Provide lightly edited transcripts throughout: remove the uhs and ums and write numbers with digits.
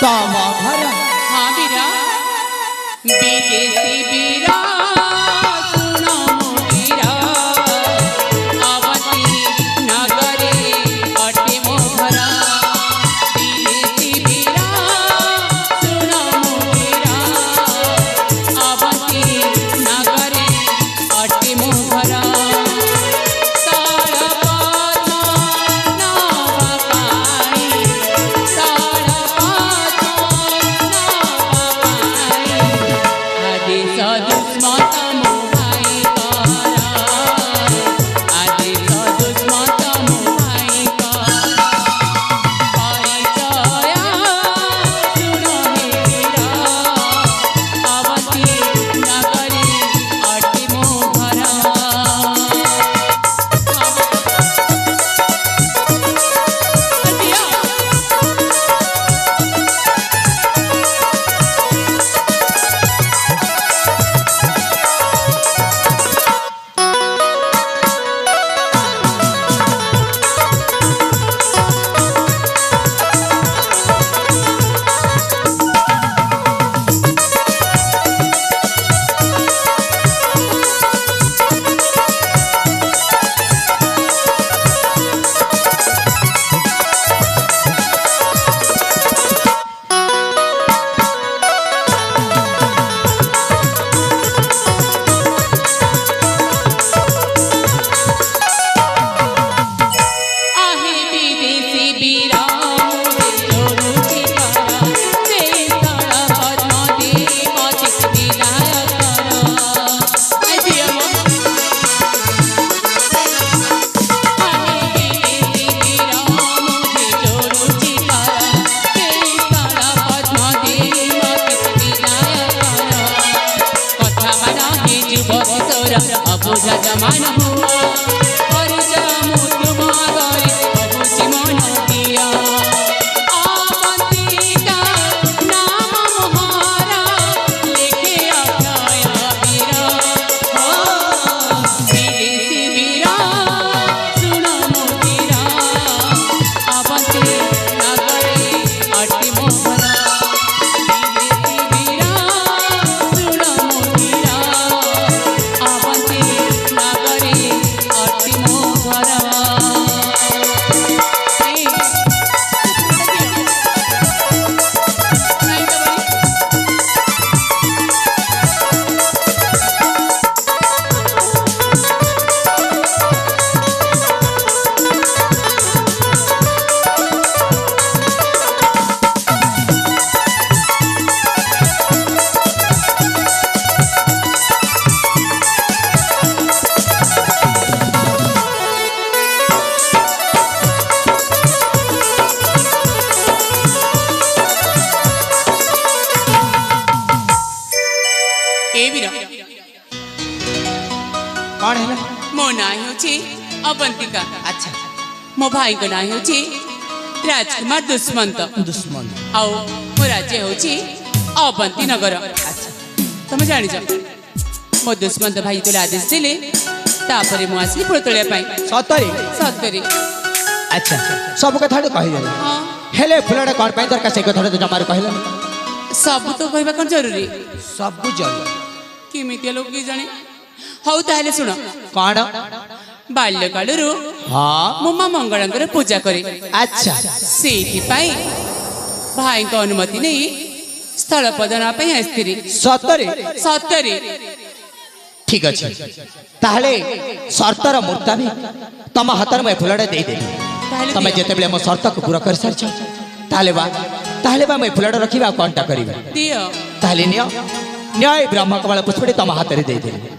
तम घर हाँ बीरा विदेशी बीरा सुनो बीरा अवती नगरे अटे मो घर विदेशी बीरा सुनो बीरा अवती नगरे अटे मो घर अबुझा जमान हुआ परिचय मुतु मागरे अबुझी मन दिया आवंतिका नाम मोहरा लेके आया बीरा हो विदेशी बीरा सुनो मोतीरा आवंती नगरे अटे मोहरा विदेशी बीरा सुनो मोतीरा आवंती नगरे अटे मोहरा कौन है मो ना होची अवंतिका अच्छा मो भाई को ना होची राजकुमार दुष्मंत दुश्मन आओ मो राज्य होची अवंती नगर अच्छा तुम जानी जा मो दुष्मंत भाई को आदेश दिले तापरे मु आसली फूल तोलिया पाई सतरी सतरी अच्छा सब कथा कहि देले हाँ हेले फुलडा कोन पाई दरकार से कथा तो जमार कहले सब तो कहबा कोन जरूरी सब जरूर केमितिया लोग की जाने हौ ताहले सुनो कौन बाल्यकालरू हाँ मो माँ मंगलंकर पूजा करे अच्छा सेठी पाई भाई को अनुमति नहीं स्थल पदना पे आस्थिरी सतरी सतरी ठीक अच्छे ताहले शर्तर मुताबिक तम हाथ में फुलडा दे देली तमे जेते बेले मो शर्त को पूरा कर सारछ ताहले बा मैं फुलडा रखिबा कोनटा करिबा दियो ताहले नियो न्याय ब्रह्म कमल पुष्पटी तम हाथ रे दे देली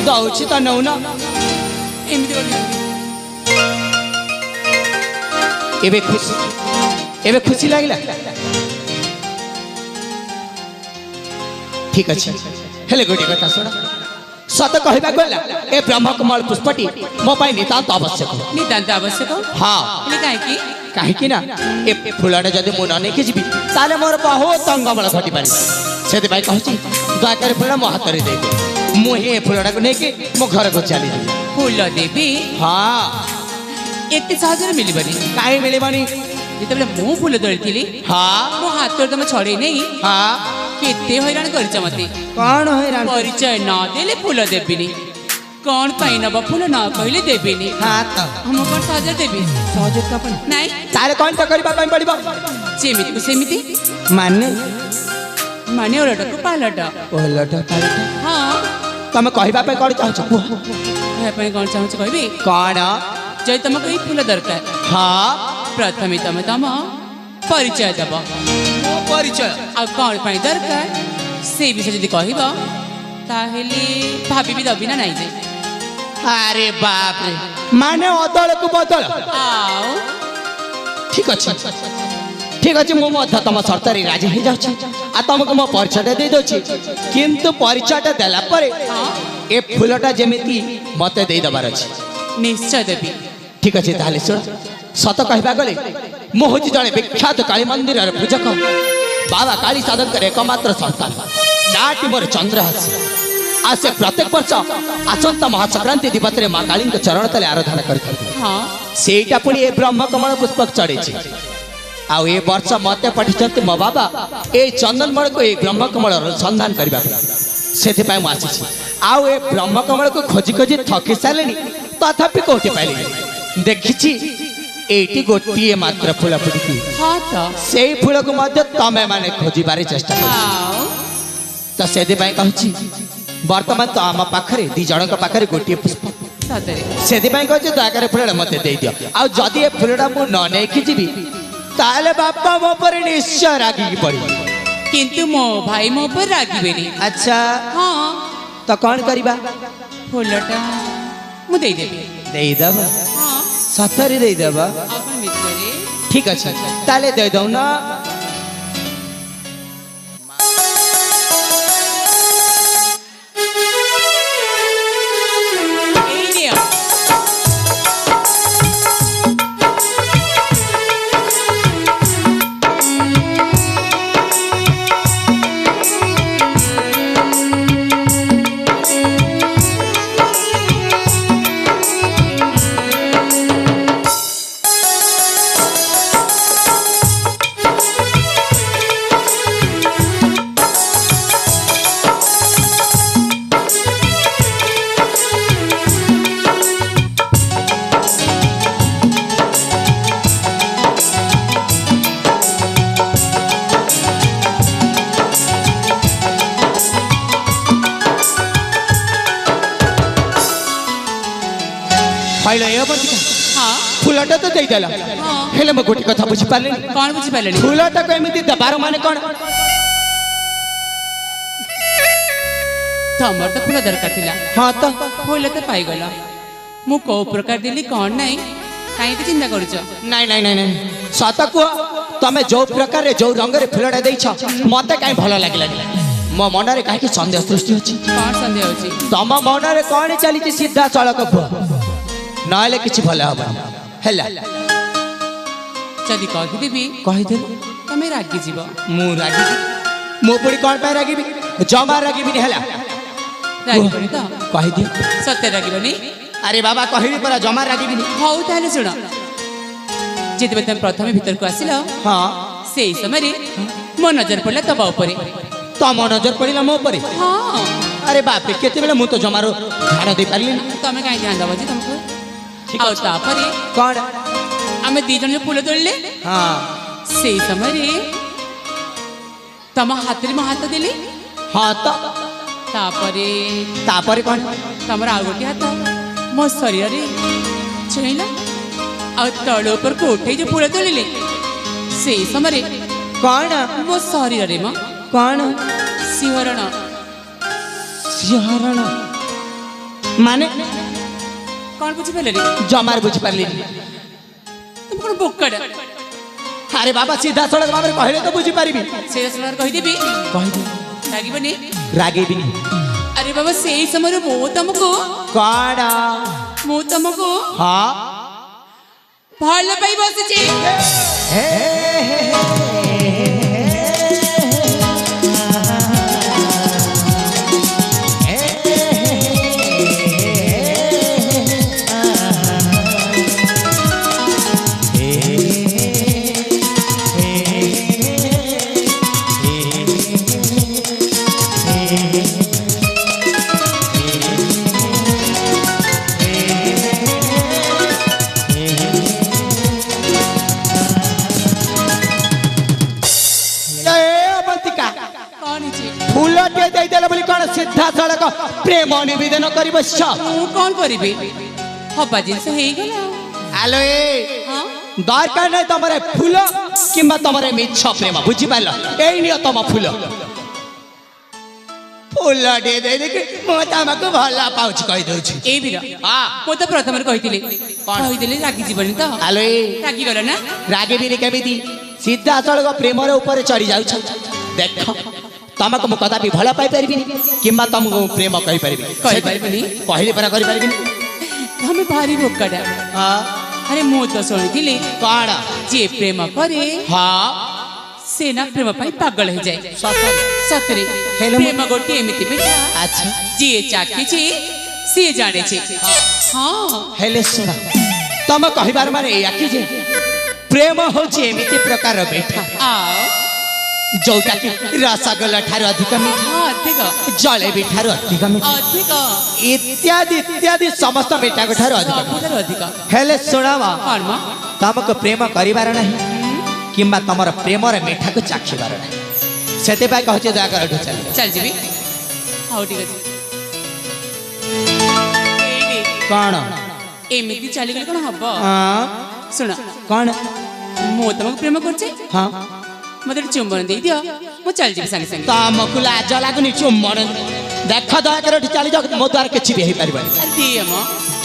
दौची तो नौ ना एबे खुशी लागला ठीक अच्छे हेले गोटे कथा शुण सत कहवा गला ए ब्रह्म कमल पुष्पटी मो पाई नितांत आवश्यक हाँ कहीं ना ए फुलटा जदि मु न नहीं जीवी ताले मोर बहुत अंगबल घटी पारे से कहूँ दयाकर फुल मो हाथ में दे मुझे फुलटा को लेकिन मो घर को चली फूल देवी हाँ एते सहजरे मिलबनी काहे मिलिबनी जेतेबेले मु फूल तोलिथिली हाँ मो हाथ तुम छड़े नहीं हाँ केते हैरान करछ मते कौन हैरान परिचय न देले फूल देबिनी कौन पाई नब फूल न कहले देबिनी हाँ तो हम कौन सहजरे देबी सहज तो अपन नहीं तारे कौन तो करबा ପାଇଁ पड़िबो जेमिति को सेमिति माने माने ओलटा को पालटा ओलटा पालटा हाँ तमे कहबा ପାଇଁ कौन चाहछ है पाई कौन चाहछ कहबी कौन जय तुमको ई फूल दरकार हाँ प्रथमे तमे तम परिचय दब मो परिचय आ कौन पाई दरकार से विषय यदि कहब ताहेले भाभी भी दबी ना नहीं जे अरे बाप रे माने अदल को बदल आओ ठीक अछि ठीक अछि मो मध्य तम शर्तरी राजी हो जाउछि आ तुमको मो परिचय दे दोछि किंतु परिचय देला परे हाँ ए फूलटा जेमिति मते दे दबार अछि निश्चय देबी ठीक अछि ताले सुन सत कहबा गले मो होछि जणे विख्यात काली मंदिर रे पूजक बाबा काली साधक एकमात्र संतान नाटी मोर चंद्रहास आ से प्रत्येक वर्ष आसंता महासंक्रांति दिवस रे मां काली के चरण तले आराधना करथि हाँ सेटा पुनी ए ब्रह्म कमल पुष्पक चढ़े आउ ए वर्ष मते पठिछन्ति मो बाबा ए चंदन मण को ए ब्रह्म कमल संधान करबा सेति पय मु आछि आउ ए ब्रह्म कमल को खोजी खोजी थकी सालेनी तथापि कोठी पाइली देखिछि एटी गोटिए मात्र फूल फुटिथि हाँ तो सेई फूल को मध्य तमे माने खोजी बारे चेष्टा कर आओ त सेति पय कहछि वर्तमान तो आम पाखरे दी जनक पाखरे गोटिए पुष्प सतरे सेति पय कहछि दयाकर फूलटा मते दे दियो आ जदी ए फूलटा मु न नै खिजिबी ताले बापा मो पर निश्चय रागी पड़ी किंतु मो भाई मो पर रागिबेनी अच्छा हाँ तो कौन करिबा फूलटा मु दे देबी देई दब हाँ सतरी देई दब अपन मित्रे ठीक अछि ताले दे दउ ना ए लिया फाइल ए बंद हाँ फूलटा तो देई देला हाँ हेले म गोटी कथा बुझी पाले कौन बुझी पाइलेनी फूलटा को एमिति दबार माने कोन तमर तो फूल दरकार थिला हां तो फूल तो पाई गला मु को प्रकार देली कौन नहीं काई के चिंता करूछ नहीं नहीं नहीं नहीं सत को तमे जो प्रकार रे जो रंग रे फूलटा देइछ मते काई भलो लागला मो मन रे काहे कि संदेह सृष्टि होछि कौन संदेह होछि तम मन रे कोन चली छी सीधा सड़क को नाले किछि भले हबा हैला जदि कहि देबी कहि दे तमे रागी जीव मु रागी मो पुरी कोन पे रागीबी जमा रागीबी नहीं हैला रागी बनी तो कहि दे सत्य रागी बनी अरे बाबा कहिबी पर जमा रागीबी नहीं हौ ताले सुन जेते तुम प्रथमे भीतर को आसिल हां सेई समय मो नजर पड़ला तब ऊपर तम नजर पड़िला मो परे हाँ अरे बाप रे केते बेले मु तो जमारो ध्यान दे पारली तमे काई ध्यान दबो जी तुमको आउ तापरे कोन आमे दी जन जो फूल तोड़ले हां सेई समय तम हाथ रे हाथ देले हां तो तापरे कोन तमर आउ गोटे हाथ मो शरीर रे छइला आ तळ ऊपर को उठे जो फूल तोड़ले सेई समय कोन मो शरीर रे म कोन सिहरण सिहरण माने कौन बुझी पारे रे जमार बुझी पारली तुम कौन बोकड़ अरे बाबा सीधा सड़क बाबरे कहले तो बुझी पारिबी से सलार कहि देबी कहि दे लागी बनी रागे भी नहीं अरे बाबा सेई समय मो तुमको कोन मो तुमको हां भल पाई बसछि ସିଧାସଳଖ ପ୍ରେମ ନିବେଦନ କରିବ। ମୁଁ କ'ଣ କରିବି ହବା ଜିନିଷ ହେଇଗଲା। ଆଲୋ ଏ ହଁ ଦରକାର ନାହିଁ ତମର ଫୁଲ କିମ୍ବା ତମର ମିଛ ପ୍ରେମ, ବୁଝିପାରିଲ? ଏଇ ନିଅ ତମ ଫୁଲ। ଫୁଲ ଟିକେ ଦେଇକି ମୁଁ ତମକୁ ଭଲ ପାଉଛି କହିଦଉଛି। ଏଇ ବୀର ମୁଁ ତ ପ୍ରଥମରେ କହିଥିଲି କହିଦେଲି ରାଗିଯିବନି ତ? ଆଲୋ ଏ ରାଗିଗଲ ନା? ରାଗିବିନି କେମିତି? ସିଧାସଳଖ ପ୍ରେମର ଉପରେ ଚଢି ଯାଉଛ। ଦେଖ ତମକୁ ମୁଁ କଦାପି ଭଲ ପାଇପାରିବିନି କିମ୍ବା ତମକୁ ପ୍ରେମ କହିପାରିବିନି। କହିପାରିବିନି? କହିଲି ପରା କରିପାରିବିନି। ତମେ ଭାରି ବୋକାଟା। ଆରେ ମୁଁ ତ ଶୁଣିଥିଲି କଣ? ଯିଏ ପ୍ରେମ କରେ ହଁ ସେ ନା ପ୍ରେମ ପାଇଁ ପାଗଳ ହେଇଯାଏ। ସତରେ ହେଲେ ମୁଁ- ପ୍ରେମ ଗୋଟିଏ ଏମିତି ମିଠା ଆଚ୍ଛା ଯିଏ ଚାଖିଛି ସିଏ ଜାଣିଛି। ହଁ ହେଲେ ଶୁଣ, ତମ କହିବାର ମାନେ ଏଇଆ କି ଯେ ପ୍ରେମ ହଉଛି ଏମିତି ପ୍ରକାର ମିଠା ଆଉ ଯୋଉଟା କି ରସଗୋଲା ଠାରୁ ଅଧିକ ମିଠା, ଅଧିକ ଜଲେବି ଠାରୁ ଅଧିକ ମିଠା, ଅଧିକ ଇତ୍ୟାଦି ଇତ୍ୟାଦି ସମସ୍ତ ମିଠାକୁ ଠାରୁ ଅଧିକ। ସବୁଠାରୁ ଅଧିକ। ହେଲେ ଶୁଣ ମ, କ'ଣ ମ? ତମକୁ ପ୍ରେମ କରିବାର ନାହିଁ କିମ୍ବା ତମର ପ୍ରେମର ମିଠାକୁ ଚାଖିବାର ନାହିଁ। ସେଥିପାଇଁ କହୁଛି ଦୟାକର ଏଠୁ ଚାଲ। ଚାଲିଯିବି। ହଉ ଠିକ ଅଛି। ଏଇଠି କଣ? ଏମିତି ଚାଲିଗଲେ କ'ଣ ହବ? ହଁ ଶୁଣ କଣ? ମୁଁ ତମକୁ ପ୍ରେମ କରୁଛି, ହଁ ମତେ ଗୋଟେ ଚୁମ୍ବନ ଦେଇଦିଅ, ମୁଁ ଚାଲିଯିବି ସାଙ୍ଗେ ସାଙ୍ଗେ। ତମକୁ ଲାଜ ଲାଗୁନି ଚୁମ୍ବନ? ଦେଖ ଦୟାକର ଏଠି ଚାଲିଯାଅ, ମୋ ଦ୍ୱାରା କିଛି ବି ହେଇପାରିବନି। ଆରେ ଦିଅ ମ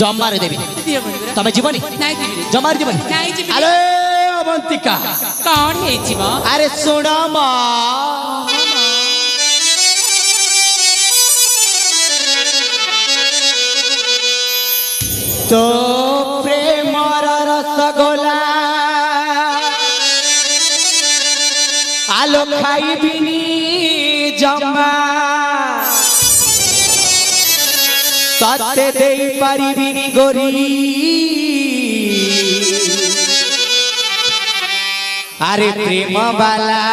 ଜମାରେ ଦେବିନି। ଦିଅ ପରା। ତମେ ଯିବନି? ନାଇଁ ଯିବିନି। ଜମାରେ ଯିବନି? ନାଇଁ ଯିବିନି। ଆରେ ଅବନ୍ତିକା, କ'ଣ ହେଇଛି ମ? ଆରେ ଶୁଣ ମ, তো প্রেমর রসগোলা আলো খাইবিনি জমা ততে দেই পারিবিনি গরি আরে প্রেম বালা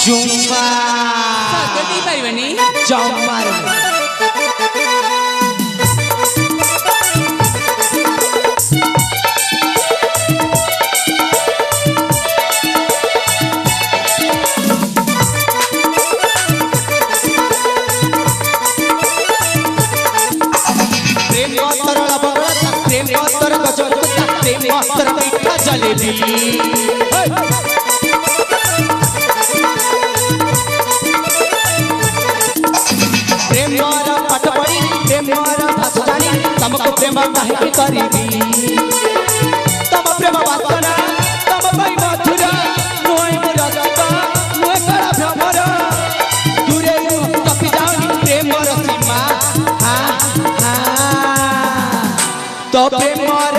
চুম্মা ସତ ଦେଇପାରିବନି? জমার মিঠা জলেবি প্রেমর পাঠ পড়ি প্রেমর ভাষা জানি তমকু প্রেম কাহিকি করিবি তম প্রেম বাসনা তম পাই মধুর নুই রসিক নুই কড়া ভ্রমর দূরে তপি যাওনি প্রেমর সীমা তো প্রেমর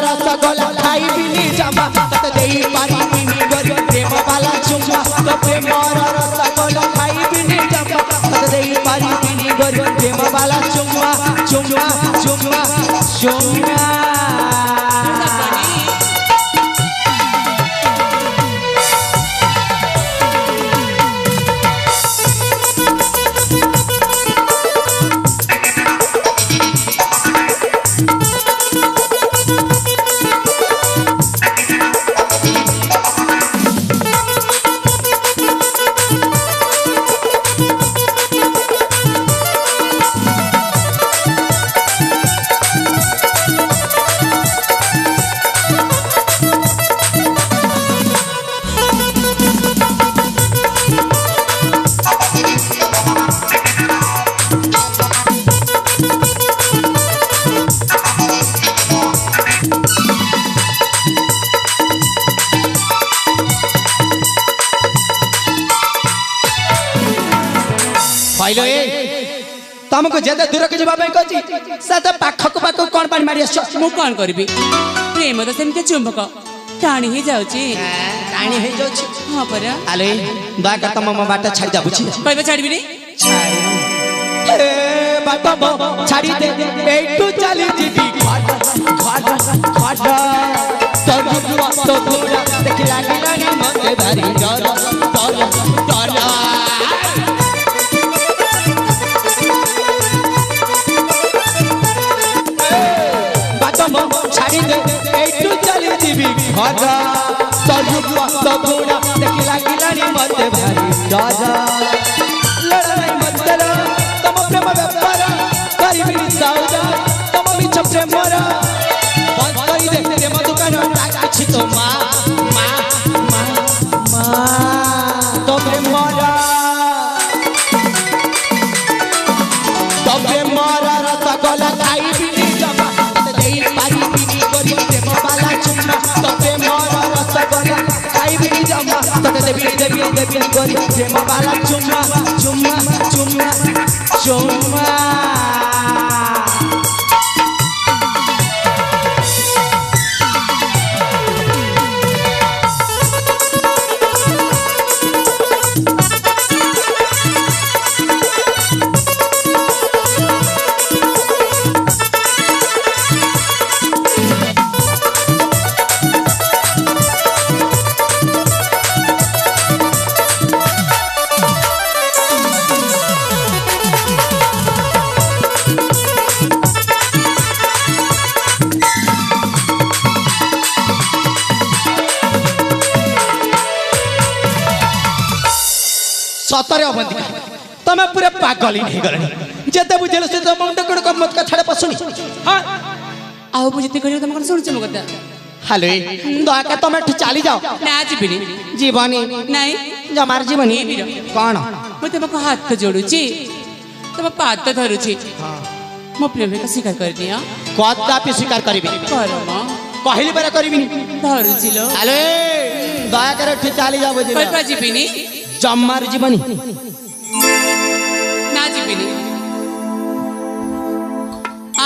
রসগোলা খাইবিনি জমা ততে দেই পারিবিনি গরি প্রেম বালা চুম্মা তো প্রেমর রসগোলা খাইবিনি জমা ততে দেই পারিবিনি গরি প্রেম বালা চুম্মা চুম্মা চুম্মা চুম্মা କହିଲ ଏ ତମକୁ ଯେତେ ଦୂରକୁ ଯିବା ପାଇଁ କହିଛି ସେତେ ପାଖକୁ ପାଖକୁ କଣ ପାଣି ମାରି ଆସିଛ? ମୁଁ କ'ଣ କରିବି? ପ୍ରେମ ତ ସେମିତି ଚୁମ୍ବକ ଟାଣି ହେଇଯାଉଛି। ଟାଣି ହେଇଯାଉଛି। ହଁ ପରା। ଆଲେ ଦୟାକର ତମ ମୋ ବାଟ ଛାଡ଼ିଦା, ବୁଝିଲ? କହିବ ଛାଡ଼ିବିନି? ଏ ବାଟ ମୋ ଛାଡ଼ି ଦେ, ଏଇଠୁ ଚାଲି ଯିବି ଖଡ ଖଡ ଖଡ ତୋ ଘୋଡ଼ା ଦେଖି ଲାଗିଲାଣି ମତେ ଭାରି ଡର ଡର ଡର ଛାଡ଼ି ଦେ, ଏଇଠୁ ଚାଲି ଯିବି ଖଡ ତୋ रूप सगुणा देखि लागिलानी मते भारी डर लड़ाई मत तम प्रेम व्यापार करिबिनी सौदा तम मिछ प्रेमरा बंद करी दे प्रेम दुकान डाकछि तो माँ तो प्रेमरा रसगोला खाइबिनी जमा तते देई पारिबिनी करी प्रेम वाला चुम्मा तो प्रेमरा रसगोला खाइबिनी जमा तते देवी करी प्रेम वाला चुम्मा चुम्मा चुम्मा चुम्मा सतरे अवंतिका तमे पूरे पागल ही नहीं गलनी जेते बुझेल से मुंड कड़ कर मत का छड़े पसुनी हां आओ बुझते करियो तुम कोन सुनछ मो कथा हेलो दया के तमे चली जाओ ना जीवनी जीवनी नहीं जमार जीवनी कौन मैं तुमको हाथ जोड़ुची तुम पाद धरुची मो प्रेम का स्वीकार कर दिया कदापि स्वीकार करिबी करम कहली बेरा करिबी धरुची लो हेलो दया करे चली जाओ बुझे कल्पा जीवनी जमार जीवनी ना जीवनी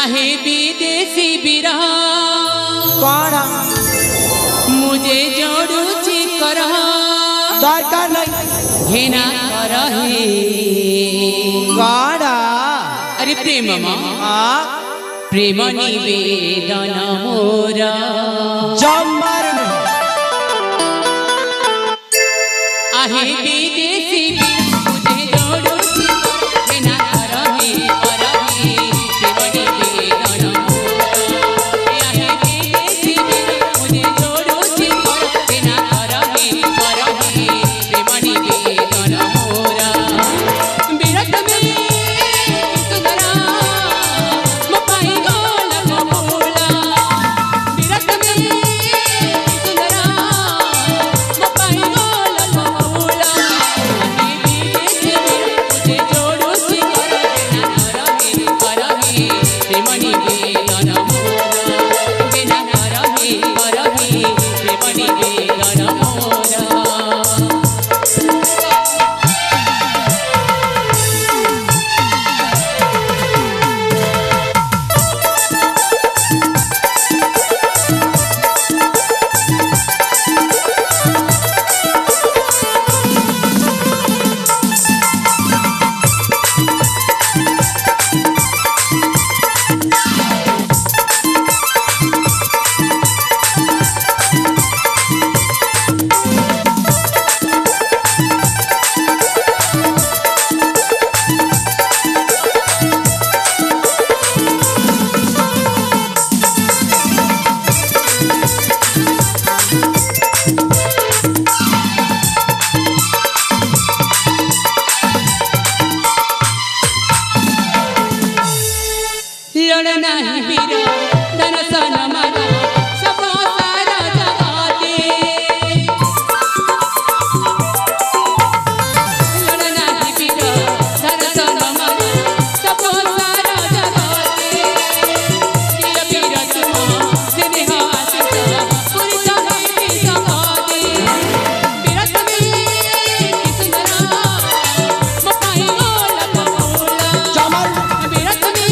आहे विदेशी बिरह कौन मुझे जोड़ुची करह दरकार नहीं घेना करहे कौन अरे प्रेम प्रेम निवेदन मोरा जमार आहे विदेशी मुझे जोड़ुची घेना करहे प्रेम निवेदन मोरा आहे विदेशी मुझे जोड़ुची घेना करहे प्रेम निवेदन मोरा बिरत में सुंदरा मपाई गोल मोला बिरत में सुंदरा मपाई गोल मोला विदेशी मुझे जोड़ुची करहे प्रेम निवेदन मोरा बिना करहे प्रेम निवेदन मोरा लड़ना ही वीर धन सन मन सब सारा जगाते लड़ना ही वीर धन सन मन सब सारा जगाते वीर वीर तुम स्नेह आशिष पूरी जगत सगाते वीरत में सुंदरा मपाई गोल मोला जमार वीरत में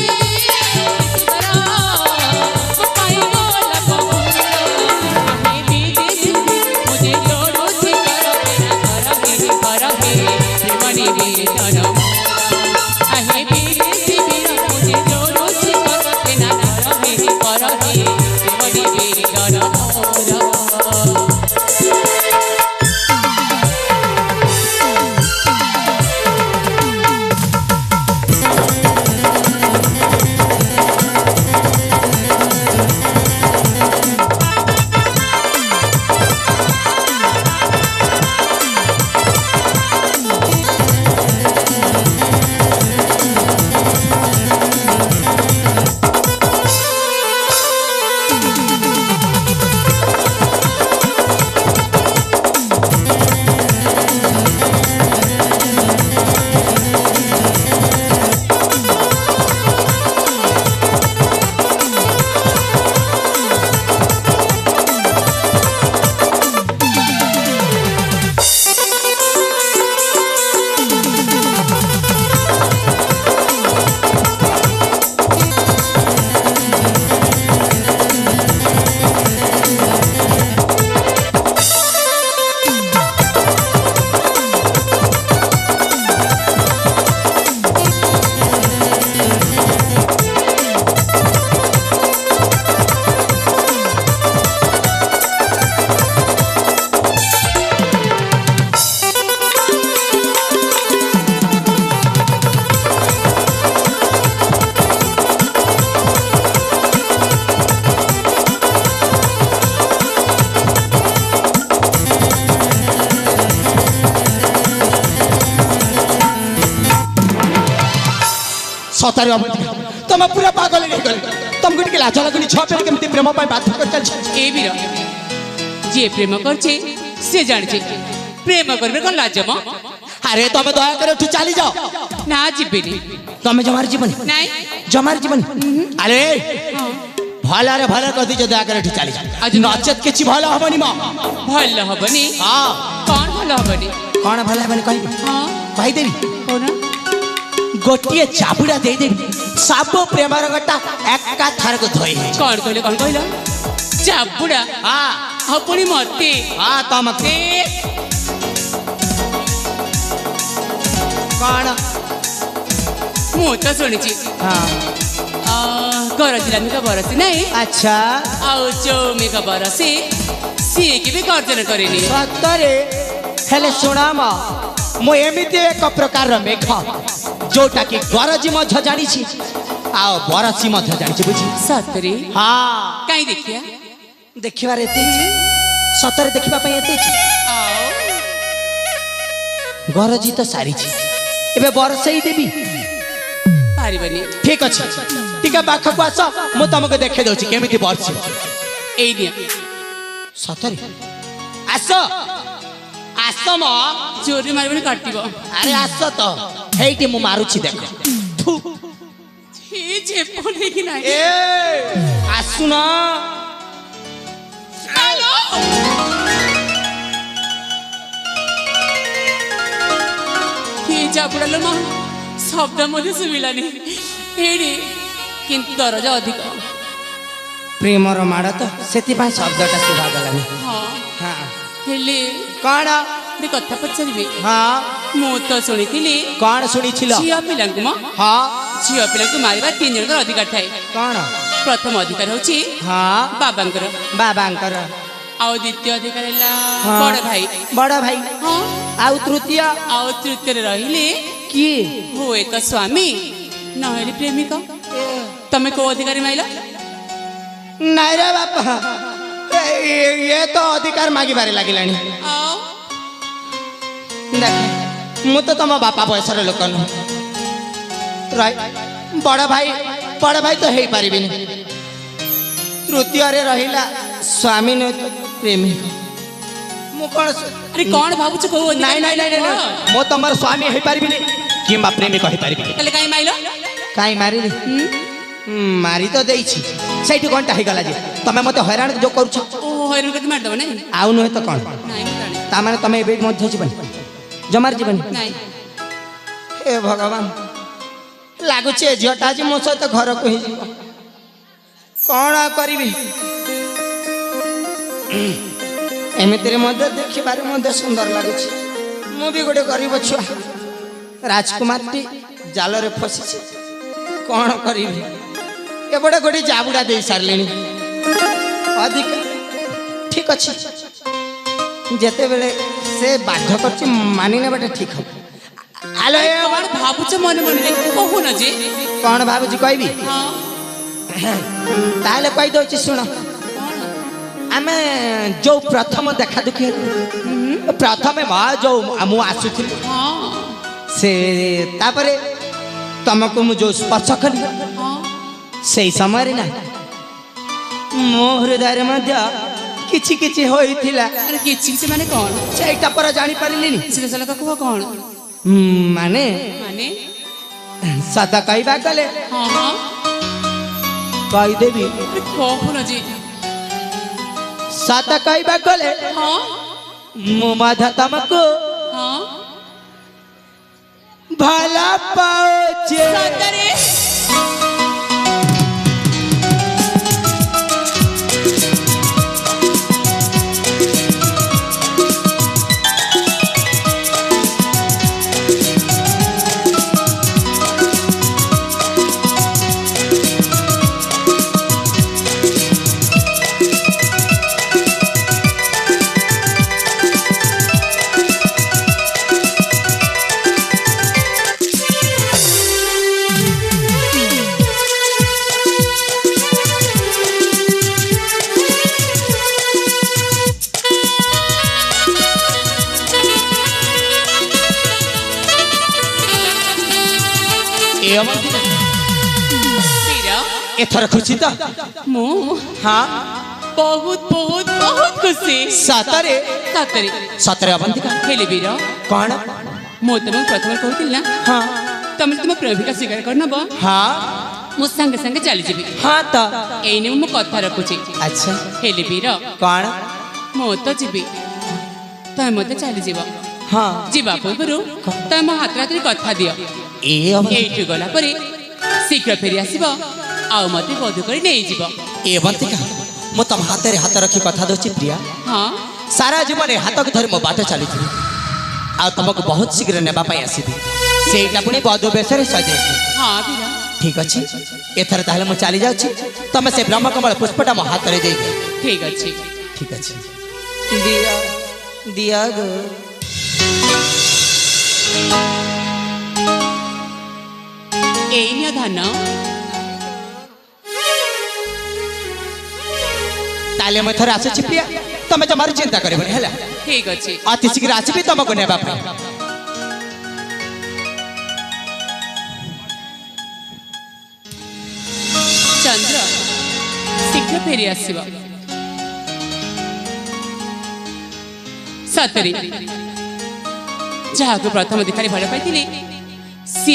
सतारे अवंतिका तुम पूरा पागल नहीं गले तुमको टिके लाज लगुनी छ पेर केमती प्रेम पाई बाध्य कर चल ए वीर जे प्रेम करछे से जानिछे प्रेम करबे कोन लाज म अरे तुम दया करे उठ चली जाओ ना जीबेनी तुम जमार जीवन नहीं जमार जीवन अरे भला रे भला कथि जे दया करे उठ चली जाओ आज नचत किछि भला हबनी म भल हबनी हां कोन भल हबनी कोन भला हबनी कहि हां कहि देबी कोन गोटिए चाबुड़ा दे देबी सब प्रेम रंगटा एका थार को धोई है कोन कहलो चाबुड़ा हां अपनी मते हां तमके कोन मु तो सुनिछि हां गरजिला में का बरसी नहीं अच्छा आउ जो में का बरसी सी के भी गर्जन करेनी सतरे हेले सुना म मो एमिति एक प्रकार र मेघ जोटा कि गरजी मध्य जानी छी आ बरसी मध्य जानी छी बुझी सतरे हां काई देखिया देखिबार एते छी सतरे देखिबा पई एते छी आओ गरजी तो सारी छी एबे बरसई देबी पारिबनी ठीक अछि टिका पाख को आस मो तुमको देखे दउची केमिति बरसी ए दिया सतरे आस आस म चोरी मारिबनी काटिबो अरे आस तो हेइटी मु मारुची देख थू हे जे पने कि नाही ए आसु ना हेलो हे जापुडलो म शब्द मध्ये सुमिलानी हेडी किंतु दरज अधिक प्रेमर माड़ तो से शब्दटा शुभा गलानी हाँ हाँ हेले कौन रे कथा पचारिबे हाँ मु तो सुनिथिली कौन शुणी झिया पिलांकु म हाँ झिया पिलांकु मारिबा 3 जन अधिकार थाए कौन प्रथम अधिकार होची हाँ बाबांकर बाबांकर आउ द्वितीय अधिकार हैला हाँ। बड़ भाई भाई हाँ आउ तृतीय आउ तृतीय रहिले किए हुए तो स्वामी नहेली प्रेमिका तमे को अधिकारी माइला नहीं रे बापा ये तो अधिकार मागी बारे लगिलानी आओ देख मु तो तुम बापा बयसर लोक नु बड़ भाई तो हे पारिबिनी तृतीय रे रहिला स्वामी न प्रेमी मु कोन अरे कौन भाबुछ को नहीं नहीं नहीं नहीं मो तमर स्वामी हे पारिबिनी किंबा प्रेमी कहि पारिबिनी तले काई माइला काई मारी मारी तो देइछि सेठी घंटा हे गला जे तमे मते हैरान जो करू छ ओ हैरान करके मार दबो नहीं आउ न तो कोन नहीं जाने ता माने तमे एबे मध्य जीवन जमार जीवन नहीं हे भगवान लागु छे झटा जी मो सहित घर को ही जीव कोन करिबी एमितिरे मध्य देखिबारे मध्य सुंदर लागु छी मु भी गोटे गरीब छुआ राजकुमार टी जाल रे फसी छी कोन करिबी ए बड़े गोटी जाबुड़ा दे सारलेनी अधिक ठीक अछि जेते बेले से बाध्य करछि मानि ने बटे ठीक हो आलो ए कौन भाबुछ मन मन रे कहू न जे कोन भाबुजी कहबी हां ताले कहि दउछि सुन आमे जो प्रथम देखा दुखी प्रथम मा जो मु आसुथिल हां से तापरे तुमको मु जो स्पर्श कली हां सेई समय रे ना मो हृदय मध्य किछि किछि होइथिला अरे किछि से माने कौन सेटा पर जानि परिलिनी सिले सला कहो कौन माने माने सदा कहबा गले हां हां कहि देबी अरे कहू न जे सदा कहबा गले हां मु माधा तुमको हां भला पाओचे सतरे ए अमंती एथर खुशी तो मु हाँ बहुत बहुत बहुत खुशी सतरे सतरे सतरे अवंतिका हेले बीर कौन मु तुमको प्रथम कहूँ ना हाँ तुम तुम प्रेमिका स्वीकार करना बा हाँ मु संगे संगे चली जीवी हाँ तो एने मु कथा रखुची अच्छा हेले बीर कौन मु तो जीवी तुम मत चली जीव हाँ जीवा पूर्व तुम हाथ रात्रि कथा दियो ए एठू गला परे शीघ्र फेरी आसीब आ मते बधु कर नहीं जीव ए अवंतिका मु तम हाथ रे हाथ रखी कथा दोची प्रिया हाँ सारा जीवन हाथ को धरी मो बाट चली आ तुमको बहुत शीघ्र नेबा पाई आसीबी सेटा पुनी बधु बेसरे सजे हाँ बीर ठीक अच्छे एथर ताहले मु चली जाउची तमे से ब्रह्म कमल पुष्पटा मो हाथ रे दे दे ठीक अच्छे ठीक अच्छे दिया दिया गो एनिया धान ताले मैं थर आसे प्रिया तमे जमार चिंता करबनी हला ठीक अच्छे अति शीघ्र आसीबी तुमको नेबा पाई चंद्र शीघ्र फेरी आसीब सतरे जहाँ प्रथम देखार भल पाई सी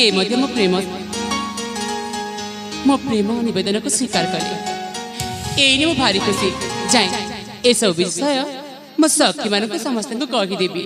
मो प्रेम निवेदन को स्वीकार कले एने मु भारी खुशी जाए ए सब विषय मो सखी मान समस्त को कहीदेवी।